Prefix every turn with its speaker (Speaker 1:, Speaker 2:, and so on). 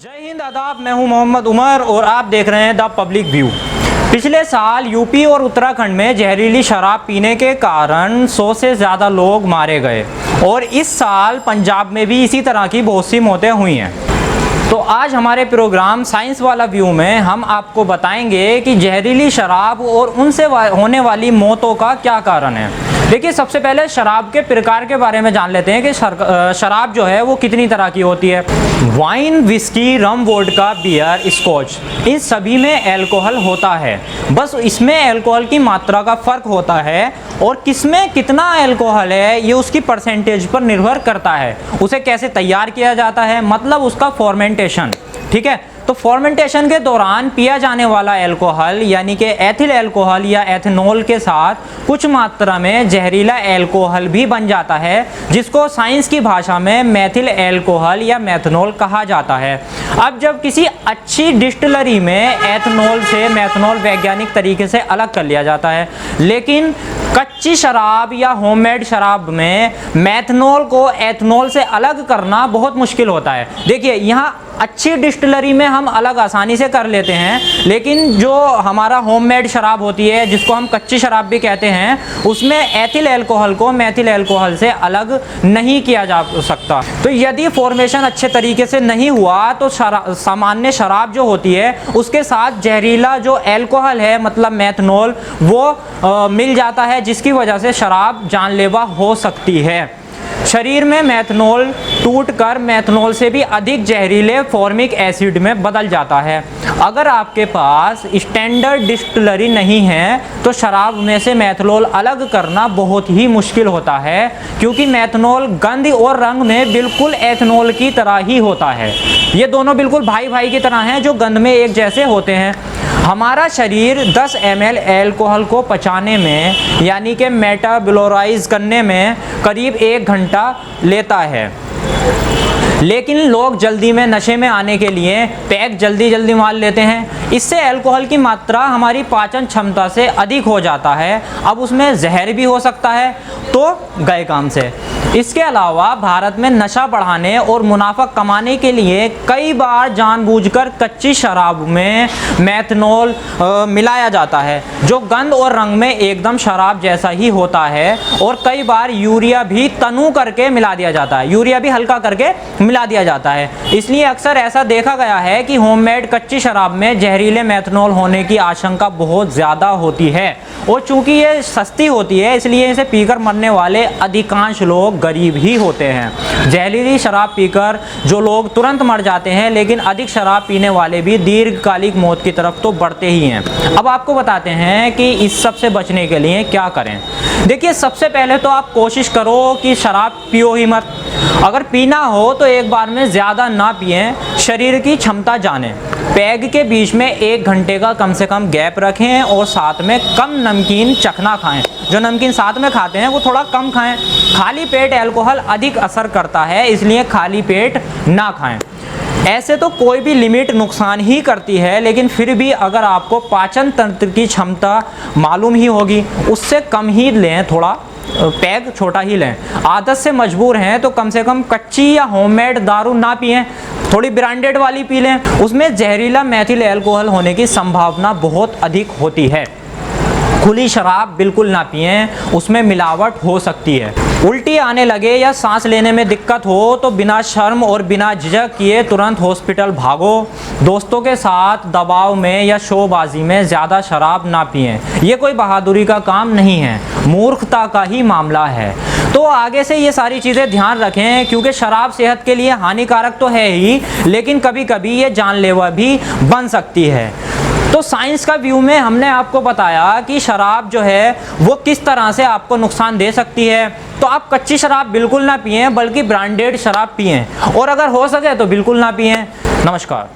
Speaker 1: जय हिंद, आदाब। मैं हूं मोहम्मद उमर और आप देख रहे हैं द पब्लिक व्यू। पिछले साल यूपी और उत्तराखंड में जहरीली शराब पीने के कारण 100 से ज़्यादा लोग मारे गए और इस साल पंजाब में भी इसी तरह की बहुत सी मौतें हुई हैं। तो आज हमारे प्रोग्राम साइंस वाला व्यू में हम आपको बताएंगे कि जहरीली शराब और उनसे होने वाली मौतों का क्या कारण है। देखिए, सबसे पहले शराब के प्रकार के बारे में जान लेते हैं कि शराब जो है वो कितनी तरह की होती है। वाइन, विस्की, रम, वोडका, बियर, स्कॉच, इन सभी में अल्कोहल होता है। बस इसमें अल्कोहल की मात्रा का फ़र्क होता है और किसमें कितना अल्कोहल है ये उसकी परसेंटेज पर निर्भर करता है। उसे कैसे तैयार किया जाता है, मतलब उसका फॉर्मेंटेशन। ठीक है, तो फॉर्मेंटेशन के दौरान पिया जाने वाला अल्कोहल यानी कि एथिल अल्कोहल या एथेनॉल के साथ कुछ मात्रा में जहरीला अल्कोहल भी बन जाता है, जिसको साइंस की भाषा में मेथिल अल्कोहल या मेथनॉल कहा जाता है। अब जब किसी अच्छी डिस्टिलरी में एथेनॉल से मेथनॉल वैज्ञानिक तरीके से अलग कर लिया जाता है, लेकिन कच्ची शराब या होममेड शराब में मेथनॉल को एथेनॉल से अलग करना बहुत मुश्किल होता है। देखिए, यहाँ अच्छी डिस्टिलरी में हम अलग आसानी से कर लेते हैं, लेकिन जो हमारा होममेड शराब होती है, जिसको हम कच्ची शराब भी कहते हैं, उसमें एथिल अल्कोहल को मेथिल अल्कोहल से अलग नहीं किया जा सकता। तो यदि फॉर्मेशन अच्छे तरीके से नहीं हुआ तो सामान्य शराब जो होती है उसके साथ जहरीला जो अल्कोहल है, मतलब मेथनॉल, वो मिल जाता है, जिसकी वजह से शराब जानलेवा हो सकती है। शरीर में मेथनॉल टूटकर मेथनॉल से भी अधिक जहरीले फॉर्मिक एसिड में बदल जाता है। अगर आपके पास स्टैंडर्ड डिस्टिलरी नहीं है तो शराब में से मेथनॉल अलग करना बहुत ही मुश्किल होता है, क्योंकि मेथनॉल गंध और रंग में बिल्कुल एथेनॉल की तरह ही होता है। ये दोनों बिल्कुल भाई भाई की तरह हैं, जो गंध में एक जैसे होते हैं। हमारा शरीर 10 ml अल्कोहल को पचाने में यानी कि मेटाबोलाइज करने में करीब 1 घंटा लेता है, लेकिन लोग जल्दी में नशे में आने के लिए पैक जल्दी मार लेते हैं। इससे अल्कोहल की मात्रा हमारी पाचन क्षमता से अधिक हो जाता है। अब उसमें जहर भी हो सकता है, तो गए काम से। इसके अलावा भारत में नशा बढ़ाने और मुनाफा कमाने के लिए कई बार जानबूझकर कच्ची शराब में मेथनॉल मिलाया जाता है, जो गंध और रंग में एकदम शराब जैसा ही होता है। और कई बार यूरिया भी तनु करके मिला दिया जाता है, यूरिया भी हल्का करके मिला दिया जाता है। इसलिए अक्सर ऐसा देखा गया है कि होममेड कच्ची शराब में जहरीले मेथनॉल होने की आशंका बहुत ज़्यादा होती है, और चूंकि ये सस्ती होती है इसलिए इसे पीकर मरने वाले अधिकांश लोग गरीब ही होते हैं। जहरीली शराब पीकर जो लोग तुरंत मर जाते हैं, लेकिन अधिक शराब पीने वाले भी दीर्घकालिक मौत की तरफ तो बढ़ते ही हैं। अब आपको बताते हैं कि इस सब से बचने के लिए क्या करें। देखिए, सबसे पहले तो आप कोशिश करो कि शराब पियो ही मत। अगर पीना हो तो एक बार में ज़्यादा ना पिएं, शरीर की क्षमता जानें। पैग के बीच में 1 घंटे का कम से कम गैप रखें और साथ में कम नमकीन चखना खाएं। जो नमकीन साथ में खाते हैं वो थोड़ा कम खाएं। खाली पेट अल्कोहल अधिक असर करता है, इसलिए खाली पेट ना खाएं। ऐसे तो कोई भी लिमिट नुकसान ही करती है, लेकिन फिर भी अगर आपको पाचन तंत्र की क्षमता मालूम ही होगी, उससे कम ही लें, थोड़ा पैग छोटा ही लें। आदत से मजबूर हैं तो कम से कम कच्ची या होममेड दारू ना पिएं, थोड़ी ब्रांडेड वाली पी लें। उसमें जहरीला मेथिल अल्कोहल होने की संभावना बहुत अधिक होती है। खुली शराब बिल्कुल ना पिएं, उसमें मिलावट हो सकती है। उल्टी आने लगे या सांस लेने में दिक्कत हो तो बिना शर्म और बिना झिझक किए तुरंत हॉस्पिटल भागो। दोस्तों के साथ दबाव में या शोबाजी में ज़्यादा शराब ना पिएं। ये कोई बहादुरी का काम नहीं है, मूर्खता का ही मामला है। तो आगे से ये सारी चीज़ें ध्यान रखें, क्योंकि शराब सेहत के लिए हानिकारक तो है ही, लेकिन कभी कभी ये जानलेवा भी बन सकती है। तो साइंस का व्यू में हमने आपको बताया कि शराब जो है वो किस तरह से आपको नुकसान दे सकती है। तो आप कच्ची शराब बिल्कुल ना पिएं, बल्कि ब्रांडेड शराब पिएं, और अगर हो सके तो बिल्कुल ना पिएं। नमस्कार।